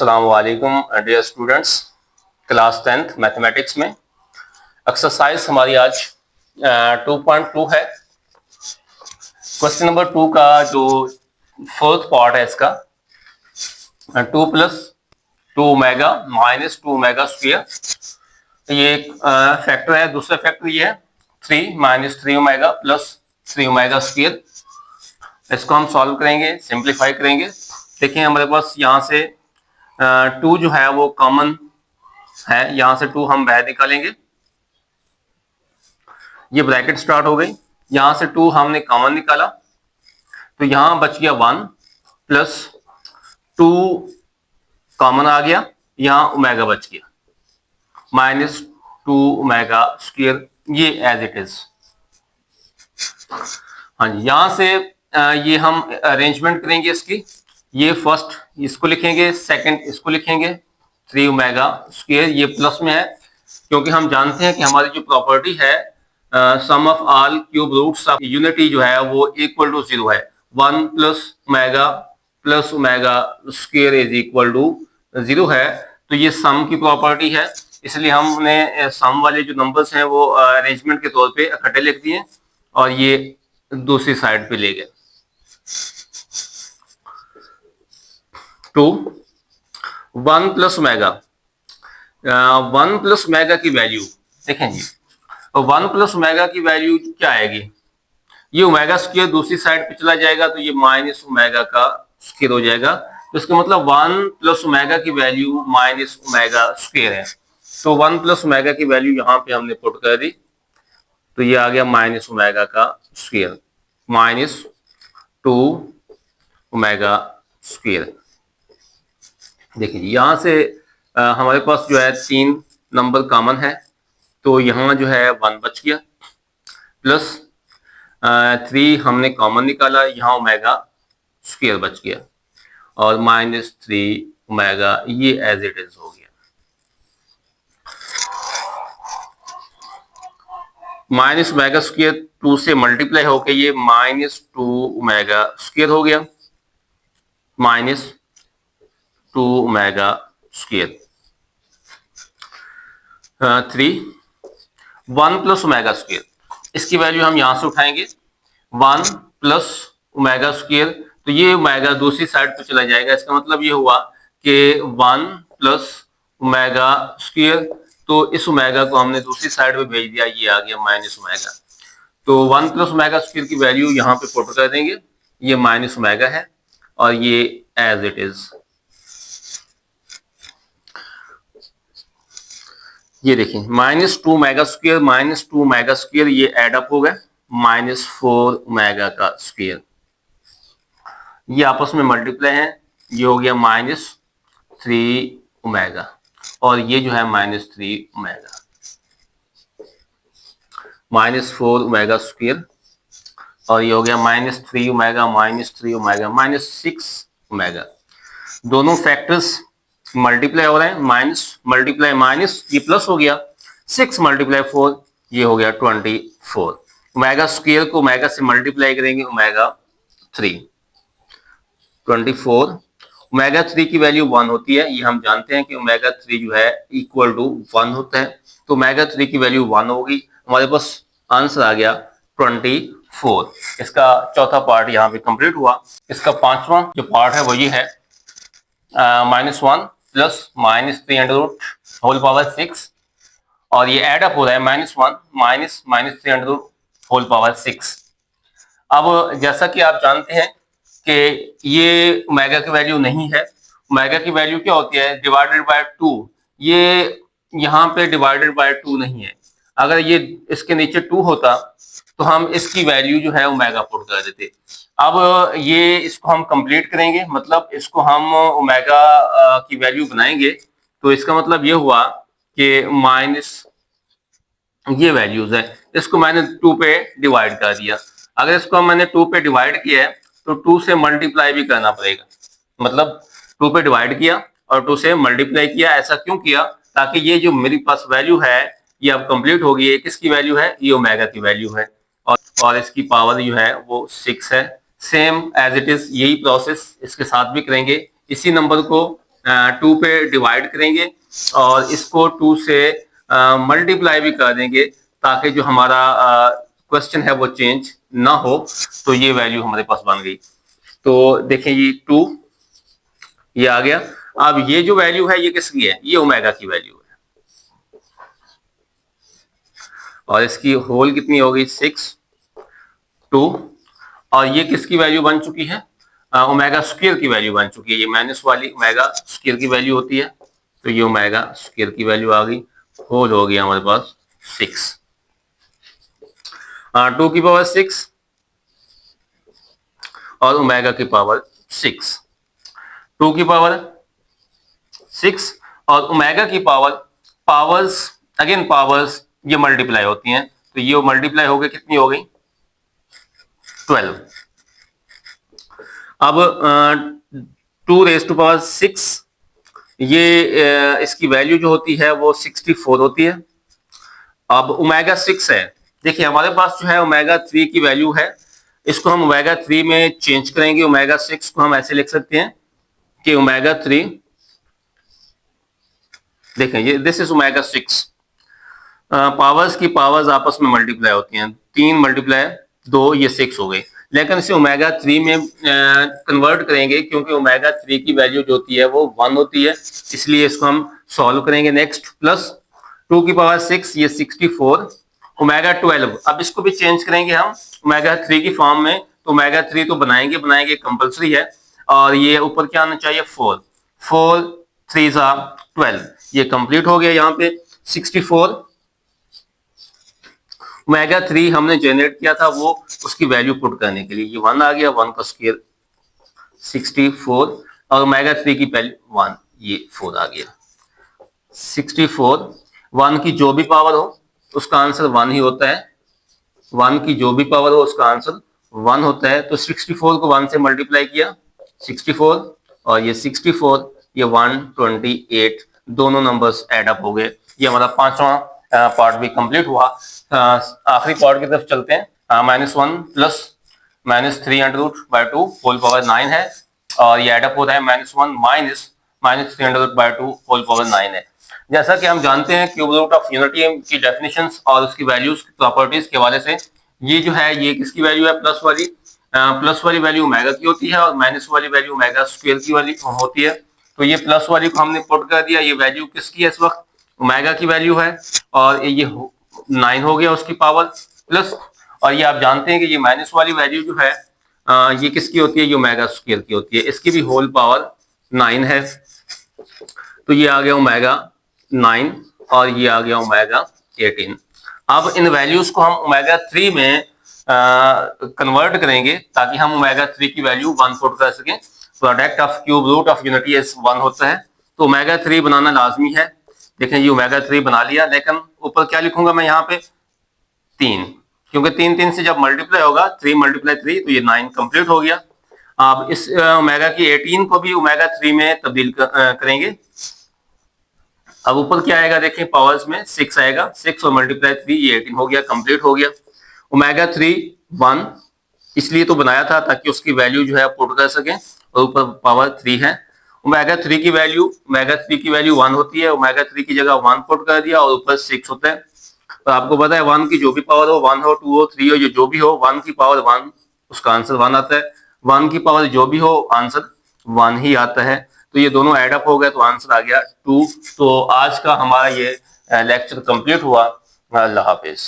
अस्सलाम वालेकुम dear students. Class 10th mathematics में एक्सरसाइज हमारी आज 2.2 है। क्वेश्चन नंबर 2 का जो फोर्थ पार्ट है इसका 2 plus 2 omega minus 2 omega square. ये एक फैक्टर है। दूसरा फैक्टर ये है 3 minus 3 omega plus 3 omega square. इसको हम सॉल्व करेंगे, सिंप्लीफाई करेंगे। देखिए हमारे पास यहाँ से 2 जो है वो कॉमन है, यहां से 2 हम बाहर निकालेंगे। ये ब्रैकेट स्टार्ट हो गई, यहां से 2 हमने कॉमन निकाला तो यहां बच गया 1 प्लस 2 कॉमन आ गया, यहां ओमेगा बच गया माइनस 2 ओमेगा स्क्वायर। ये एज इट इज। हाँ जी, यहां से ये हम अरेंजमेंट करेंगे इसकी। ये फर्स्ट इसको लिखेंगे, सेकंड इसको लिखेंगे 3 ओमेगा स्क्वायर। ये प्लस में है क्योंकि हम जानते हैं कि हमारी जो प्रॉपर्टी है sum of all cube roots of unity जो है वो इक्वल टू 0 है। 1 plus omega square is equal to 0 है। तो ये सम की प्रॉपर्टी है, इसलिए हमने सम वाले जो नंबर्स हैं वो अरेंजमेंट के तौर पे इकट्ठे लिख दिए और ये दूसरी साइड पे ले गए। 2 1 प्लस ओमेगा, 1 प्लस ओमेगा की वैल्यू देखें जी। 1 प्लस ओमेगा की वैल्यू क्या आएगी? ये ओमेगा स्क्वायर दूसरी साइड पे चला जाएगा तो ये माइनस ओमेगा का स्क्वायर हो जाएगा। तो इसका मतलब 1 प्लस ओमेगा की वैल्यू माइनस ओमेगा स्क्वायर है। तो 1 प्लस ओमेगा की वैल्यू यहाँ पे हमने पुट कर दी तो ये आ गया माइनस ओमेगा का स्क्वायर, माइनस 2 ओमेगा स्क्वायर। देखिए यहां से हमारे पास जो है 3 नंबर कॉमन है तो यहाँ जो है 1 बच गया, प्लस 3 हमने कॉमन निकाला, यहाँ ओमेगा स्क्वायर बच गया और माइनस 3 ओमेगा, ये एज इट इज हो गया। माइनस ओमेगा स्क्वायर 2 से मल्टीप्लाई होके ये माइनस 2 ओमेगा स्क्वायर हो गया, minus 2 omega square. 3 1 plus omega square, इसकी वैल्यू हम यहां से उठाएंगे 1 प्लस ओमेगा स्क्वायर। तो ये ओमेगा दूसरी साइड पे चला जाएगा, इसका मतलब ये हुआ कि 1 प्लस ओमेगा स्क्वायर। तो इस ओमेगा को हमने दूसरी साइड पे भेज दिया, ये आ गया माइनस ओमेगा। तो 1 प्लस ओमेगा स्क्वायर की वैल्यू यहाँ पे पुट कर देंगे, ये माइनस ओमेगा है और ये एज इट इज। ये देखिए minus 2 omega square minus 2 omega square, ये एड अप हो गया माइनस 4 ओमेगा का स्क्वायर। ये आपस में मल्टीप्लाई है, ये हो गया माइनस 3 ओमेगा और ये जो है minus 3 omega, minus 4 omega square और ये हो गया minus 3 omega minus 3 omega minus 6 omega. दोनों फैक्टर्स मल्टीप्लाई हो रहे हैं, माइनस मल्टीप्लाई माइनस, ये प्लस हो गया, 6 मल्टीप्लाई 4, ये हो गया 24। ओमेगा स्क्वायर को ओमेगा से मल्टीप्लाई करेंगे, ओमेगा 3 24। ओमेगा 3 की वैल्यू 1 होती है, ये हम जानते हैं कि ओमेगा 3 जो है इक्वल टू 1 होता है। तो ओमेगा 3 की वैल्यू 1 होगी, हमारे पास आंसर आ गया 24। इसका चौथा पार्ट यहाँ पे कंप्लीट हुआ। इसका पांचवा जो पार्ट है वो ये है -1 plus minus 3 under root whole power 6 और ये एड अप हो रहा है -1 minus minus 3 under root whole power 6। अब जैसा कि आप जानते हैं कि ये ओमेगा की वैल्यू नहीं है। ओमेगा की वैल्यू क्या होती है? Divided by 2। ये यहाँ पे डिवाइडेड बाय 2 नहीं है। अगर ये इसके नीचे 2 होता तो हम इसकी वैल्यू जो है ओमेगा पुट कर देते। अब ये इसको हम कंप्लीट करेंगे, मतलब इसको हम ओमेगा की वैल्यू बनाएंगे। तो इसका मतलब ये हुआ कि माइनस ये वैल्यूज है, इसको मैंने 2 पे डिवाइड कर दिया। अगर इसको मैंने 2 पे डिवाइड किया है तो 2 से मल्टीप्लाई भी करना पड़ेगा, मतलब 2 पे डिवाइड किया और 2 से मल्टीप्लाई किया। ऐसा क्यों किया? ताकि ये जो मेरी पास वैल्यू है ये अब कंप्लीट होगी। ये किसकी वैल्यू है? ये ओमेगा की वैल्यू है और इसकी पावर जो है वो 6 है। सेम एज इट इज यही प्रोसेस इसके साथ भी करेंगे। इसी नंबर को 2 पे डिवाइड करेंगे और इसको 2 से मल्टीप्लाई भी कर देंगे ताकि जो हमारा क्वेश्चन है वो चेंज ना हो। तो ये वैल्यू हमारे पास बन गई। तो देखें ये 2 ये आ गया। अब ये जो वैल्यू है ये किसकी है? ये ओमेगा की वैल्यू है और इसकी होल कितनी हो गई 6 2। और ये किसकी वैल्यू बन चुकी है? ओमेगा स्क्वायर की वैल्यू बन चुकी है। ये माइनस वाली ओमेगा स्क्वायर की वैल्यू होती है, तो ये ओमेगा स्क्वायर की वैल्यू आ गई। होल हो गया हमारे पास 6 2 की पावर 6 और ओमेगा की पावर 6। 2 की पावर 6 और ओमेगा की पावर्स अगेन पावर्स ये मल्टीप्लाई होती हैं, तो ये मल्टीप्लाई हो गई कितनी हो गई 12। अब 2 रेज़ टू पावर 6 ये इसकी वैल्यू जो होती है वो 64 होती है। अब ओमेगा 6 है, देखिए हमारे पास जो है ओमेगा 3 की वैल्यू है, इसको हम ओमेगा 3 में चेंज करेंगे। ओमेगा 6 को हम ऐसे लिख सकते हैं कि ओमेगा 3, देखें ये दिस इज ओमेगा 6। पावर्स की पावर्स आपस में मल्टीप्लाई होती हैं, 3 मल्टीप्लाई 2 ये 6 हो गई। लेकिन इसे ओमेगा 3 में कन्वर्ट करेंगे क्योंकि ओमेगा 3 की वैल्यू जो होती है वो 1 होती है, इसलिए इसको हम सॉल्व करेंगे। नेक्स्ट प्लस 2 की पावर 6 ये 64 ओमेगा 12। अब इसको भी चेंज करेंगे हम ओमेगा 3 की फॉर्म में, तो ओमेगा 3 तो बनाएंगे कंपलसरी है। और ये ऊपर क्या आना चाहिए 4 4 3 12, ये कंप्लीट हो गया। यहाँ पे 64 ओमेगा 3 हमने जनरेट किया था वो उसकी वैल्यू पुट करने के लिए ये 1 आ गया, 1 का स्क्वायर 64 और ओमेगा 3 की वैल्यू 1 ये 4 आ गया। 64 1 की जो भी पावर हो उसका आंसर 1 ही होता है, 1 की जो भी पावर हो उसका आंसर 1 होता है। तो 64 को 1 से मल्टीप्लाई किया 64 और ये 64 ये 128 दोनों नंबर्स एड अप हो गए। ये हमारा पांचवा पार्ट भी कंप्लीट हुआ। आखिरी पार्ट की तरफ चलते हैं। -1 प्लस -3√2 होल पावर 9 है और ये एडअप होता है -1 माइनस 3√2 होल पावर 9 है। जैसा कि हम जानते हैं क्यूब रूट ऑफ यूनिटी की डेफिनेशंस और उसकी वैल्यूज की प्रॉपर्टीज के हवाले से ये जो है ये किसकी वैल्यू है? प्लस वाली वैल्यू ओमेगा की होती है और माइनस वाली वैल्यू ओमेगा स्क्वायर की वाली होती है। तो ये प्लस वाली को हमने पुट कर दिया, ये वैल्यू किसकी है इस वक्त? ओमेगा की वैल्यू है और ये 9 हो गया उसकी पावर प्लस। और ये आप जानते हैं कि ये माइनस वाली वैल्यू जो है ये किसकी होती है? ये ओमेगा स्क्वायर की होती है, इसकी भी होल पावर 9 है। तो ये आ गया ओमेगा 9 और ये आ गया ओमेगा 18। अब इन वैल्यूज को हम ओमेगा 3 में कन्वर्ट करेंगे ताकि हम ओमेगा 3 की वैल्यू 1 पुट कर सकें। Product of cube root of unity is 1 होता है, तो ओमेगा 3 बनाना लाजमी है। देखें ये ओमेगा 3 बना लिया, लेकिन ऊपर क्या लिखूंगा मैं यहाँ पे 3, क्योंकि 3 3 से जब मल्टीप्लाई होगा 3 × 3 तो ये 9 कंप्लीट हो गया। अब इस ओमेगा की 18 को भी ओमेगा 3 में तब्दील करेंगे। अब ऊपर क्या आएगा देखें पावर्स में 6 आएगा, 6 और × 3 ये 18 हो गया, कंप्लीट हो गया। ओमेगा 3 1 इसलिए तो बनाया था ताकि उसकी वैल्यू जो है पुट कर सकें और ऊपर पावर 3 है। ओमेगा 3 की वैल्यू 1 होती है, ओमेगा 3 की जगह 1 पुट कर दिया और ऊपर 6 होता है। तो आपको पता है 1 की जो भी पावर हो 1 हो 2 हो 3 हो ये जो भी हो 1 की पावर 1 उसका आंसर 1 आता है, 1 की पावर जो भी हो आंसर 1 ही आता है। तो ये दोनों एड अप हो गए तो आंसर आ गया 2। तो आज का हमारा ये लेक्चर कंप्लीट हुआ। अल्लाह हाफिज।